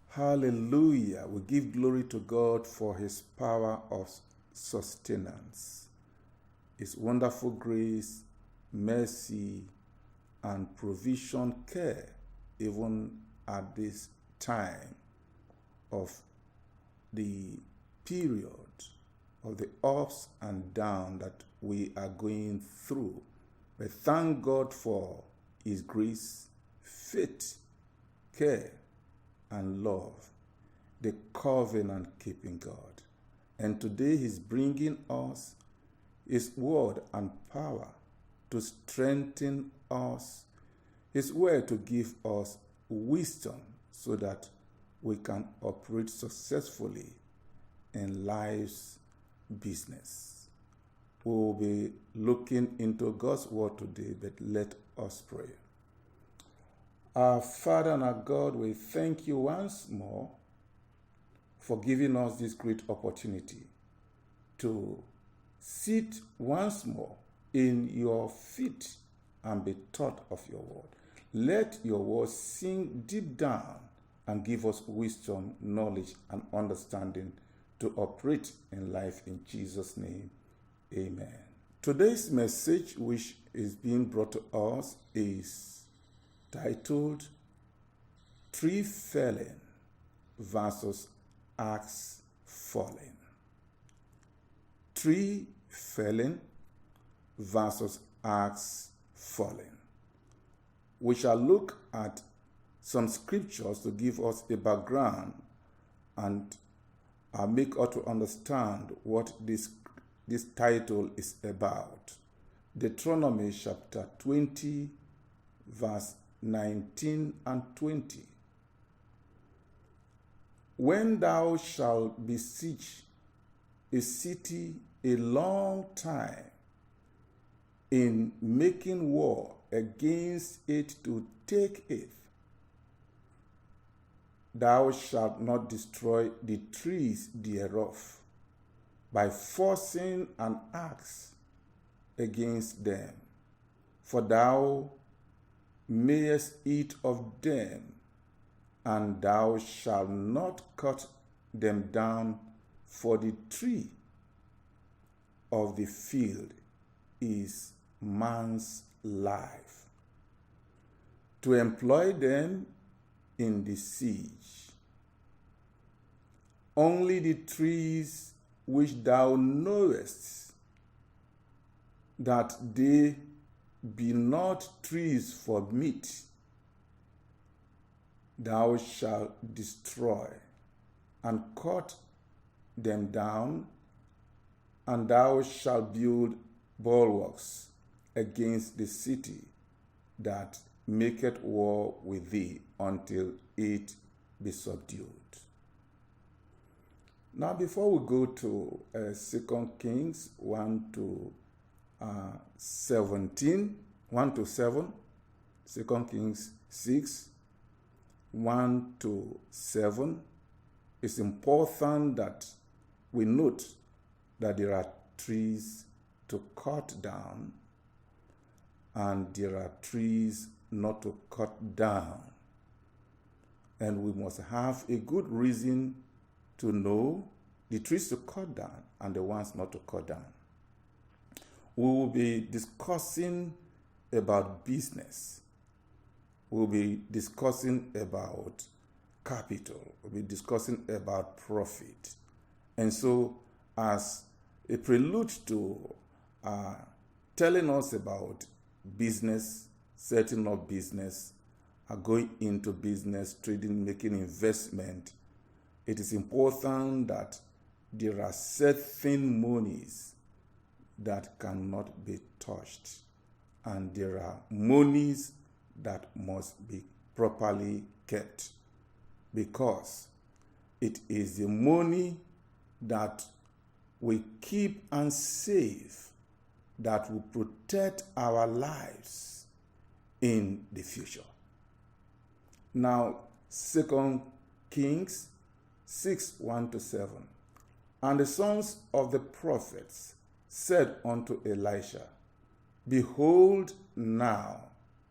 Hallelujah. We give glory to God for his power of sustenance, his wonderful grace, mercy, and provision care, even at this time of the period of the ups and downs that we are going through. We thank God for his grace, faith, care, and love, the covenant-keeping God. And today he's bringing us his word and power to strengthen us, his word to give us wisdom so that we can operate successfully in life's business. We will be looking into God's word today, but let us pray. Our Father and our God, we thank you once more for giving us this great opportunity to sit once more in your feet and be taught of your word. Let your word sink deep down and give us wisdom, knowledge, and understanding to operate in life. In Jesus' name, amen. Today's message, which is being brought to us, is titled Tree Felling versus Axe Falling. Tree felling versus axe falling. We shall look at some scriptures to give us a background and make us to understand what this title is about. Deuteronomy chapter 20, verse 19 and 20. When thou shalt besiege a city a long time in making war against it to take it, thou shalt not destroy the trees thereof by forcing an axe against them, for thou mayest eat of them, and thou shalt not cut them down, for the tree of the field is man's life, to employ them in the siege. Only the trees which thou knowest that they be not trees for meat, thou shalt destroy, and cut them down, and thou shalt build bulwarks against the city that maketh war with thee until it be subdued. Now, before we go to 2 Kings 1 to 17, 1 to 7, 2 Kings 6, 1 to 7, it's important that we note that there are trees to cut down and there are trees not to cut down. And we must have a good reason to know the trees to cut down and the ones not to cut down. We will be discussing about business. We'll be discussing about capital. We'll be discussing about profit. And so, as a prelude to telling us about business, setting up business, going into business, trading, making investment, it is important that there are certain monies that cannot be touched, and there are monies that must be properly kept, because it is the money that we keep and save that will protect our lives in the future. Now, 2 Kings 6, 1 to 7. And the sons of the prophets said unto Elisha, Behold now,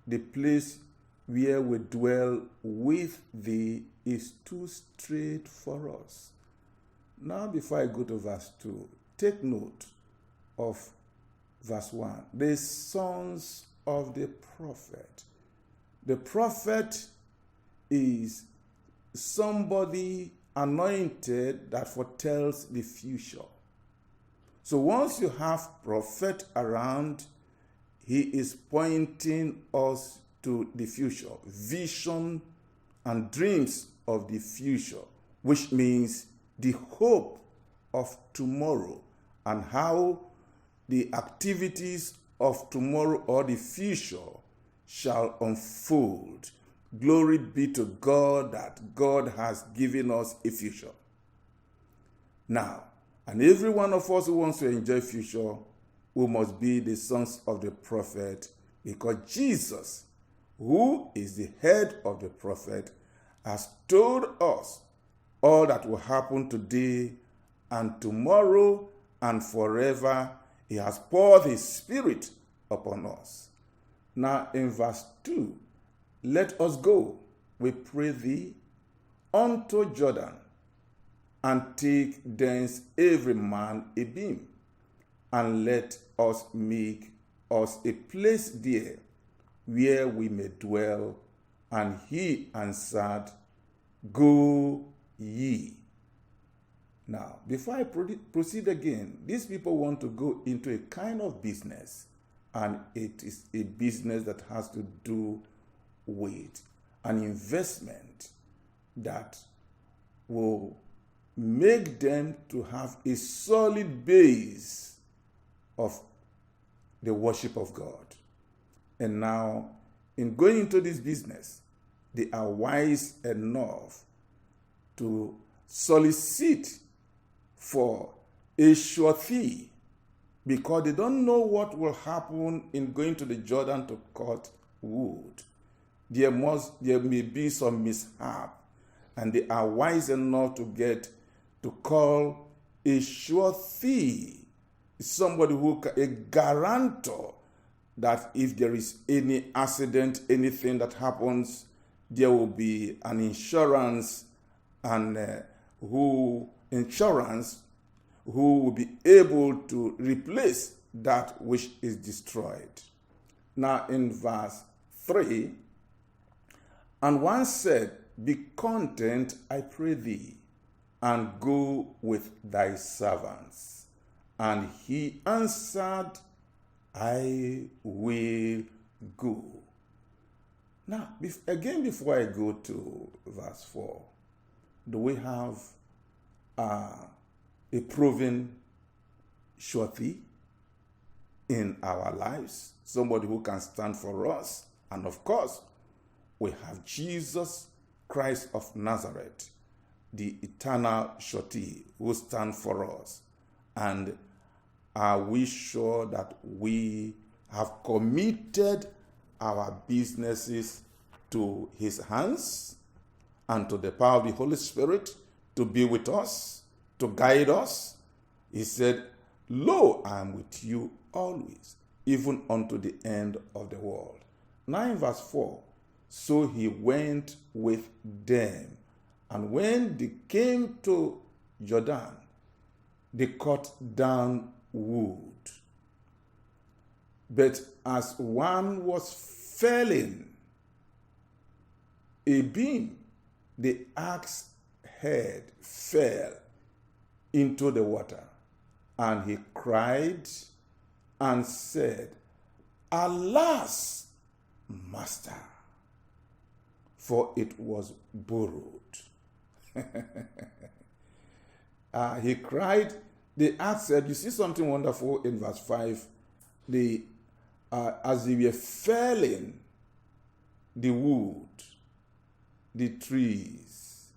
the place where we dwell with thee is too straight for us. Now, before I go to verse 2, take note of verse 1. The sons of the prophet. The prophet is somebody anointed that foretells the future. So once you have prophet around, he is pointing us to the future, vision and dreams of the future, which means the hope of tomorrow and how the activities of tomorrow or the future shall unfold. Glory be to God that God has given us a future. Now, and every one of us who wants to enjoy future, we must be the sons of the prophet, because Jesus, who is the head of the prophet, has told us all that will happen today and tomorrow and forever. He has poured his spirit upon us. Now in verse 2, let us go, we pray thee, unto Jordan, and take thence every man a beam, and let us make us a place there where we may dwell. And he answered, go ye. Now, before I proceed again, these people want to go into a kind of business, and it is a business that has to do with an investment that will make them to have a solid base of the worship of God. And now, in going into this business, they are wise enough to solicit for a surety, because they don't know what will happen in going to the Jordan to cut wood. There may be some mishap, and they are wise enough to call a surety, somebody a guarantor, that if there is any accident, anything that happens, there will be an insurance, and who will be able to replace that which is destroyed. Now in verse 3, and one said, be content, I pray thee, and go with thy servants. And he answered, I will go. Now, before I go to verse 4, do we have a proven surety in our lives? Somebody who can stand for us? And of course, we have Jesus Christ of Nazareth, the eternal surety who stands for us. And are we sure that we have committed our businesses to his hands and to the power of the Holy Spirit to be with us, to guide us? He said, lo, I am with you always, even unto the end of the world. Now in verse 4, so he went with them, and when they came to Jordan, they cut down wood. But as one was felling a beam, the axe head fell into the water, and he cried and said, alas, master, for it was borrowed. He cried. The axe said, you see something wonderful in verse 5. As they were felling the wood, the trees,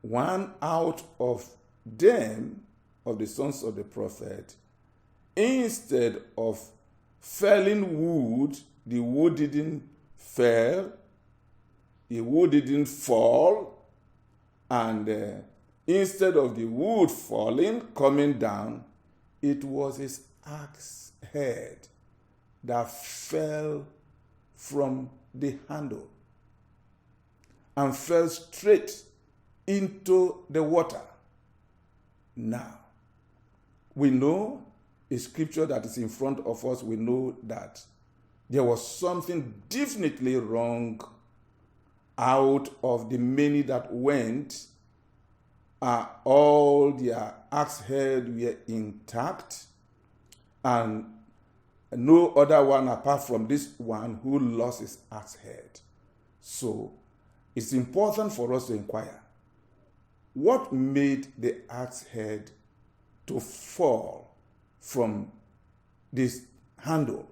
one out of them, of the sons of the prophet, instead of felling wood, the wood didn't fell, the wood didn't fall, and instead of the wood falling, coming down, it was his axe head that fell from the handle. and fell straight into the water. Now, we know a scripture that is in front of us, we know that there was something definitely wrong out of the many that went. All their axe head were intact, and no other one apart from this one who lost his axe head. So it's important for us to inquire, what made the axe head to fall from this handle?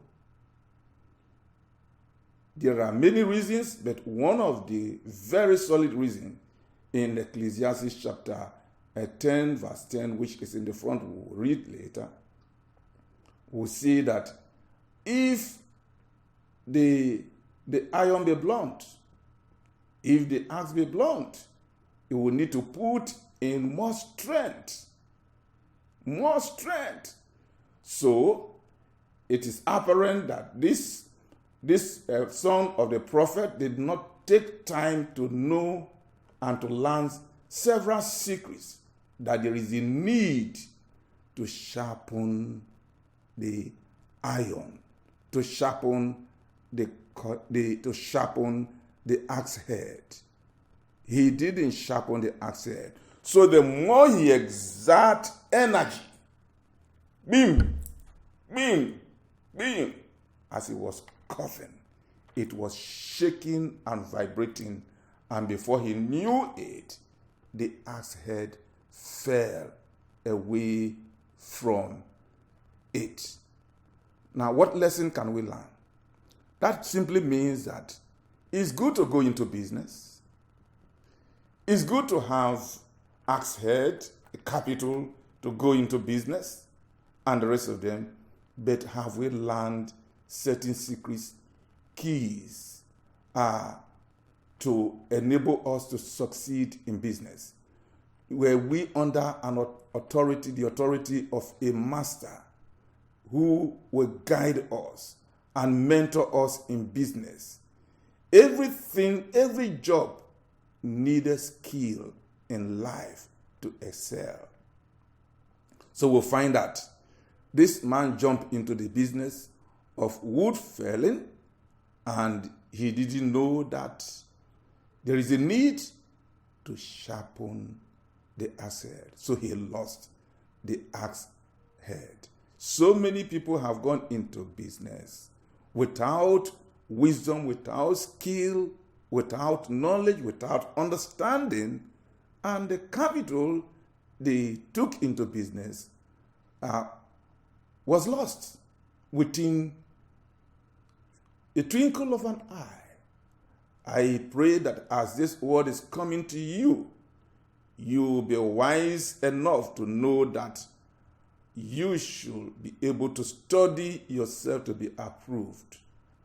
There are many reasons, but one of the very solid reasons in Ecclesiastes chapter 10 verse 10, which is in the front, we'll read later, we'll see that if the iron be blunt, if the axe be blunt, you will need to put in more strength. More strength. So it is apparent that this son of the prophet did not take time to know and to learn several secrets, that there is a need to sharpen the iron, to sharpen the axe head. He didn't sharpen the axe head. So the more he exerts energy, beam, as he was coughing, it was shaking and vibrating, and before he knew it, the axe head fell away from it. Now, what lesson can we learn? That simply means that it's good to go into business. It's good to have axe head, a capital to go into business, and the rest of them. But have we learned certain secrets, keys, to enable us to succeed in business? Were we under an authority, the authority of a master who will guide us and mentor us in business? Every job needed skill in life to excel. So we'll find that this man jumped into the business of wood felling, and he didn't know that there is a need to sharpen the axe head. So he lost the axe head. So many people have gone into business without wisdom, without skill, without knowledge, without understanding, and the capital they took into business was lost within a twinkle of an eye. I pray that as this word is coming to you, you'll be wise enough to know that you should be able to study yourself to be approved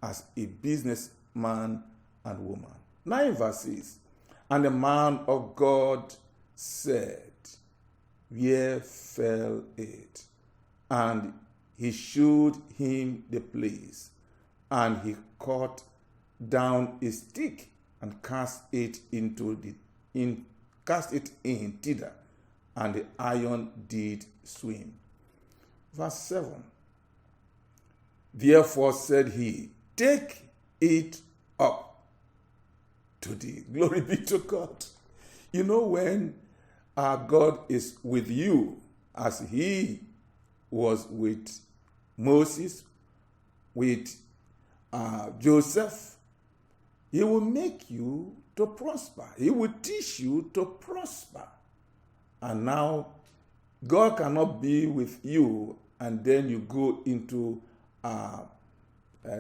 as a businessman and woman. 9 verses. And the man of God said, where fell it? And he showed him the place. And he cut down a stick and cast it in thither, and the iron did swim. Verse 7. Therefore said he, take it up to thee. Glory be to God. You know, when our God is with you, as he was with Moses, with Joseph, he will make you to prosper. He will teach you to prosper. And now, God cannot be with you and then you go into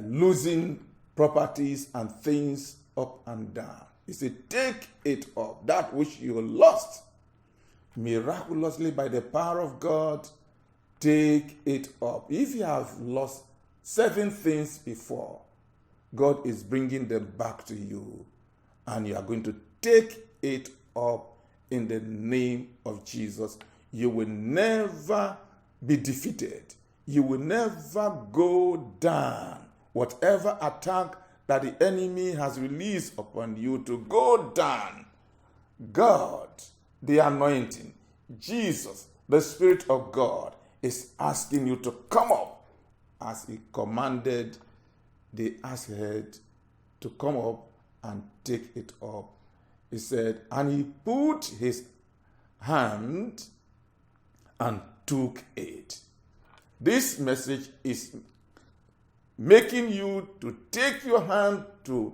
losing properties and things up and down. He said, take it up, that which you lost. Miraculously, by the power of God, take it up. If you have lost 7 things before, God is bringing them back to you, and you are going to take it up in the name of Jesus. You will never be defeated. You will never go down. Whatever attack that the enemy has released upon you to go down, God, the anointing, Jesus, the Spirit of God, is asking you to come up as he commanded the ass head to come up and take it up. He said, and he put his hand and took it. This message is making you to take your hand to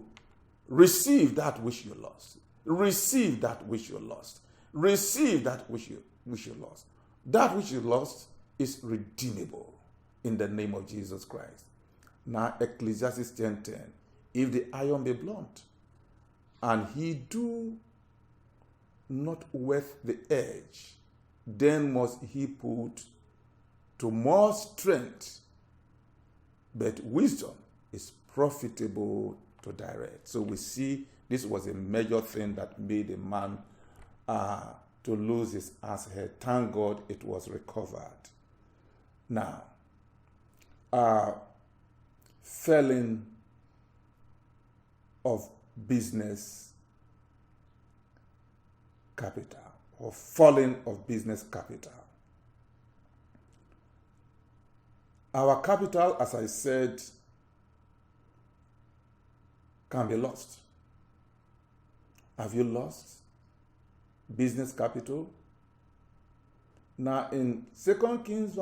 receive that which you lost. Receive that which you lost. Receive that which you lost. That which you lost is redeemable in the name of Jesus Christ. Now, Ecclesiastes 10:10, if the iron be blunt, and he do not whet the edge, then must he put to more strength. But wisdom is profitable to direct. So we see this was a major thing that made a man to lose his ass head. Thank God it was recovered. Now, felling of business capital or falling of business capital. Our capital, as I said, can be lost. Have you lost business capital? Now in 2 Kings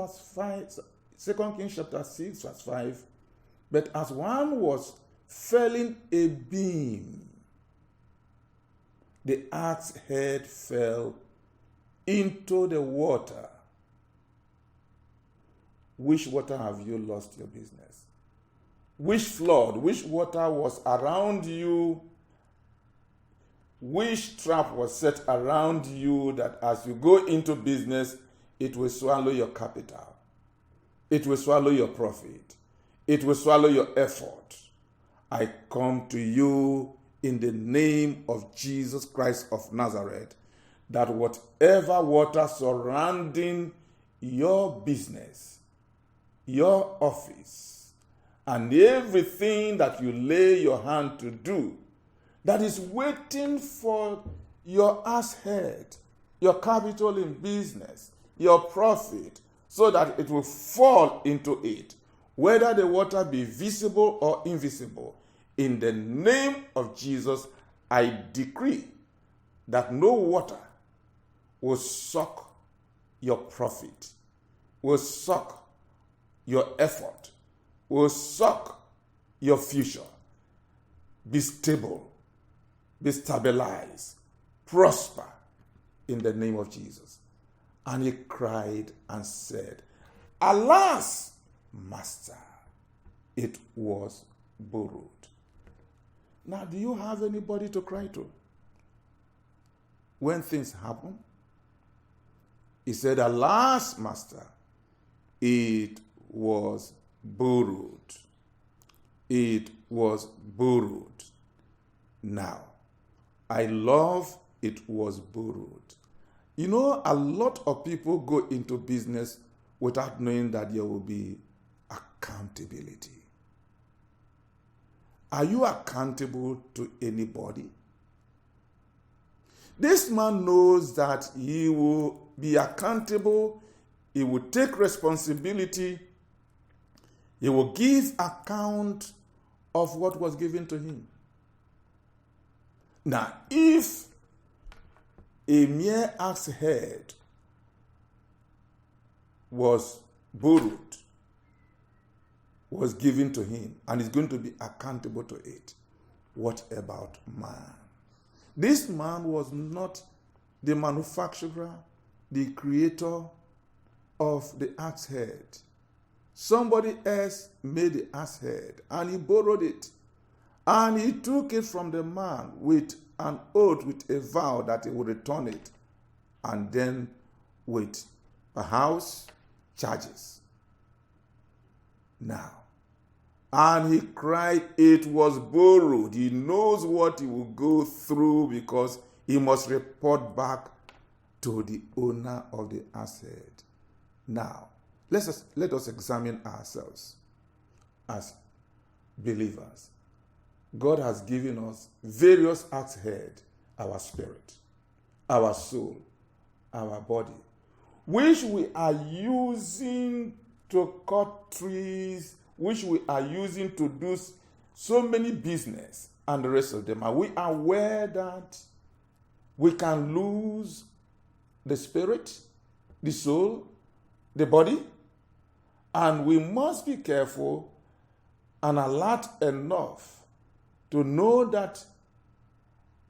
chapter 6 verse 5, but as one was felling a beam, the axe head fell into the water. Which water have you lost your business? Which flood, which water was around you? Which trap was set around you that as you go into business, it will swallow your capital? It will swallow your profit. It will swallow your effort. I come to you in the name of Jesus Christ of Nazareth, that whatever water surrounding your business, your office, and everything that you lay your hand to do, that is waiting for your ass head, your capital in business, your profit, so that it will fall into it, whether the water be visible or invisible. In the name of Jesus, I decree that no water will suck your profit, will suck your effort, will suck your future. Be stable, be stabilized, prosper in the name of Jesus. And he cried and said, alas, master, it was borrowed. Now, do you have anybody to cry to when things happen? He said, alas, master, it was borrowed. It was borrowed. Now, I love it was borrowed. You know, a lot of people go into business without knowing that there will be accountability. Are you accountable to anybody? This man knows that he will be accountable, he will take responsibility, he will give account of what was given to him. Now, if a mere axe head was borrowed, was given to him, and is going to be accountable to it, what about man? This man was not the manufacturer, the creator of the axe head. Somebody else made the axe head, and he borrowed it. And he took it from the man with an oath, with a vow that he would return it, and then with a house charges. Now, and he cried, it was borrowed. He knows what he will go through because he must report back to the owner of the asset. Now, let us examine ourselves as believers. God has given us various axe head, our spirit, our soul, our body, which we are using to cut trees, which we are using to do so many business and the rest of them. Are we aware that we can lose the spirit, the soul, the body? And we must be careful and alert enough to know that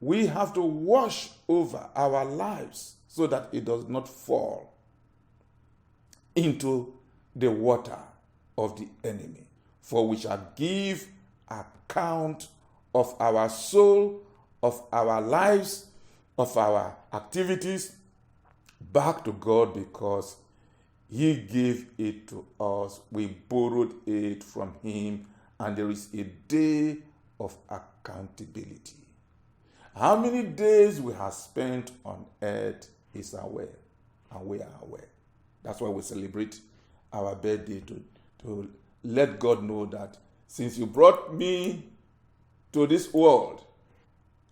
we have to wash over our lives so that it does not fall into the water of the enemy. For we shall give account of our soul, of our lives, of our activities back to God, because He gave it to us. We borrowed it from Him, and there is a day of accountability. How many days we have spent on earth is aware, and we are aware. That's why we celebrate our birthday, to let God know that since you brought me to this world,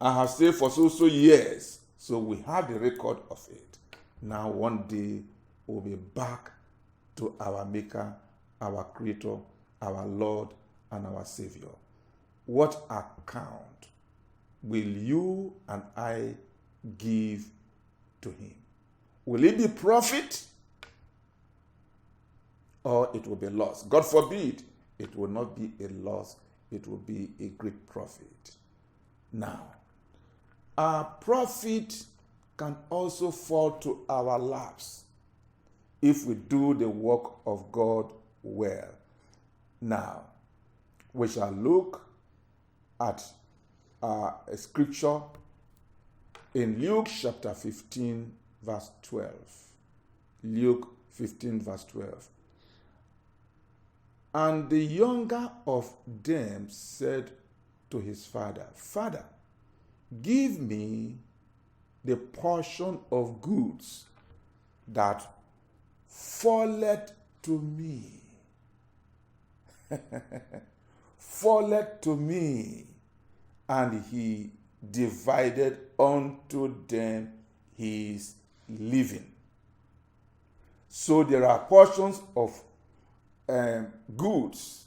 I have stayed for so years. So we have the record of it. Now one day we'll be back to our Maker, our Creator, our Lord, and our Savior. What account will you and I give to Him? Will it be profit, or it will be loss? God forbid, it will not be a loss, it will be a great profit. Now, our profit can also fall to our laps if we do the work of God well. Now, we shall look at a scripture in Luke chapter 15, verse 12. Luke 15, verse 12. And the younger of them said to his father, Father, give me the portion of goods that falleth to me. Falleth to me. And he divided unto them his living. So there are portions of goods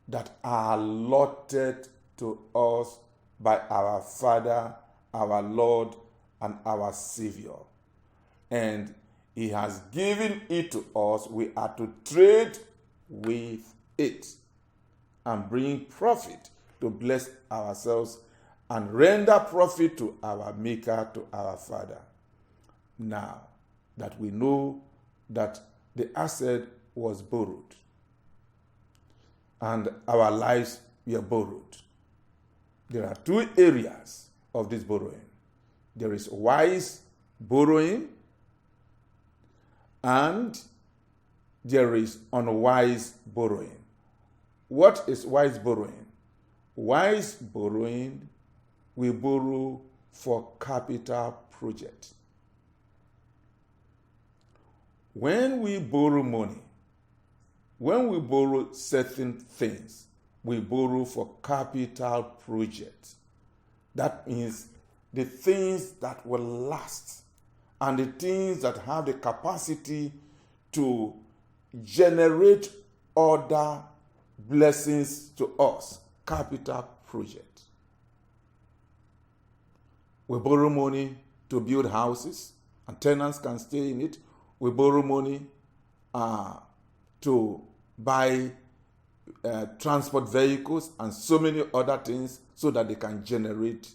that are allotted to us by our Father, our Lord, and our Savior. And He has given it to us. We are to trade with it and bring profit to bless ourselves and render profit to our Maker, to our Father. Now that we know that the asset was borrowed and our lives were borrowed, there are two areas of this borrowing. There is wise borrowing and there is unwise borrowing. What is wise borrowing? Wise borrowing, we borrow for capital project. When we borrow money, when we borrow certain things, we borrow for capital projects. That means the things that will last and the things that have the capacity to generate other blessings to us. Capital project. We borrow money to build houses and tenants can stay in it. We borrow money to buy transport vehicles and so many other things so that they can generate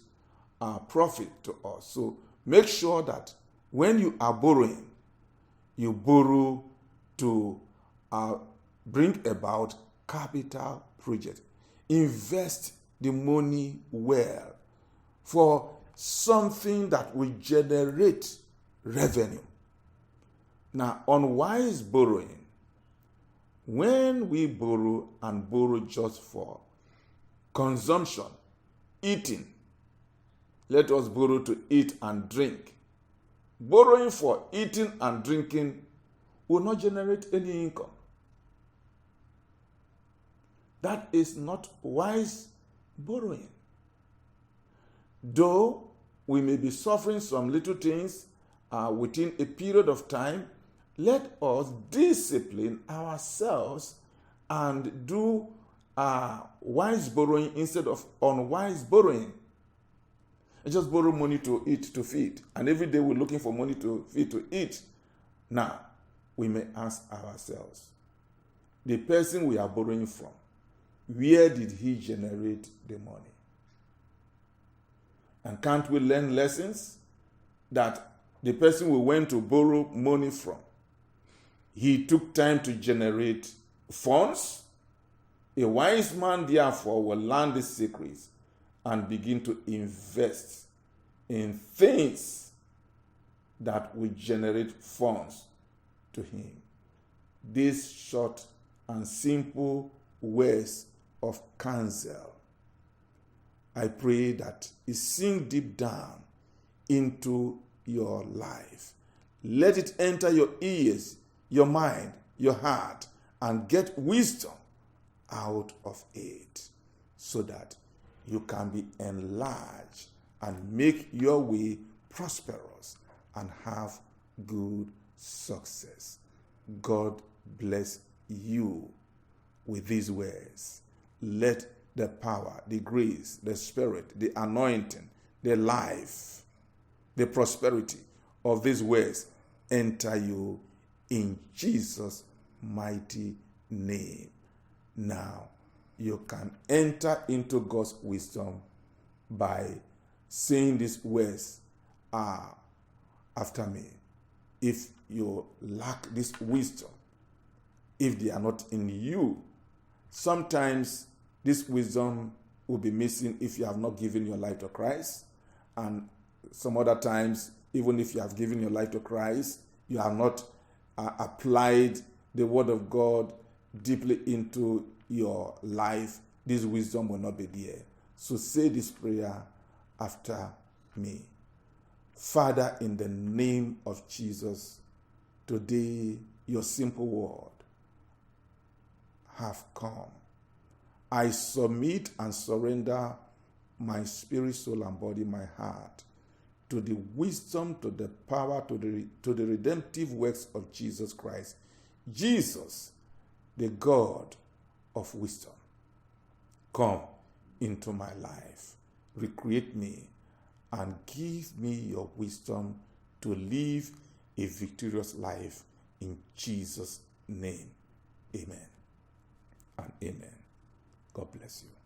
profit to us. So make sure that when you are borrowing, you borrow to bring about capital project. Invest the money well for something that will generate revenue. Now, unwise borrowing, when we borrow and borrow just for consumption, eating, let us borrow to eat and drink. Borrowing for eating and drinking will not generate any income. That is not wise borrowing. Though we may be suffering some little things within a period of time, let us discipline ourselves and do wise borrowing instead of unwise borrowing. Just borrow money to eat, to feed. And every day we're looking for money to feed, to eat. Now, we may ask ourselves, the person we are borrowing from, where did he generate the money? And can't we learn lessons that the person we went to borrow money from, he took time to generate funds? A wise man, therefore, will learn these secrets and begin to invest in things that will generate funds to him. These short and simple words of counsel, I pray that it sink deep down into your life. Let it enter your ears, your mind, your heart, and get wisdom out of it, so that you can be enlarged and make your way prosperous and have good success. God bless you with these words. Let the power, the grace, the spirit, the anointing, the life, the prosperity of these words enter you in Jesus' mighty name. Now, you can enter into God's wisdom by saying these words after me. If you lack this wisdom, if they are not in you, sometimes this wisdom will be missing if you have not given your life to Christ. And some other times, even if you have given your life to Christ, you have not applied the word of God deeply into your life, this wisdom will not be there. So say this prayer after me. Father, in the name of Jesus, today your simple word have come. I submit and surrender my spirit, soul, and body, my heart, to the wisdom, to the power, to the redemptive works of Jesus Christ. Jesus, the God of wisdom, come into my life. Recreate me and give me your wisdom to live a victorious life in Jesus' name. Amen and amen. God bless you.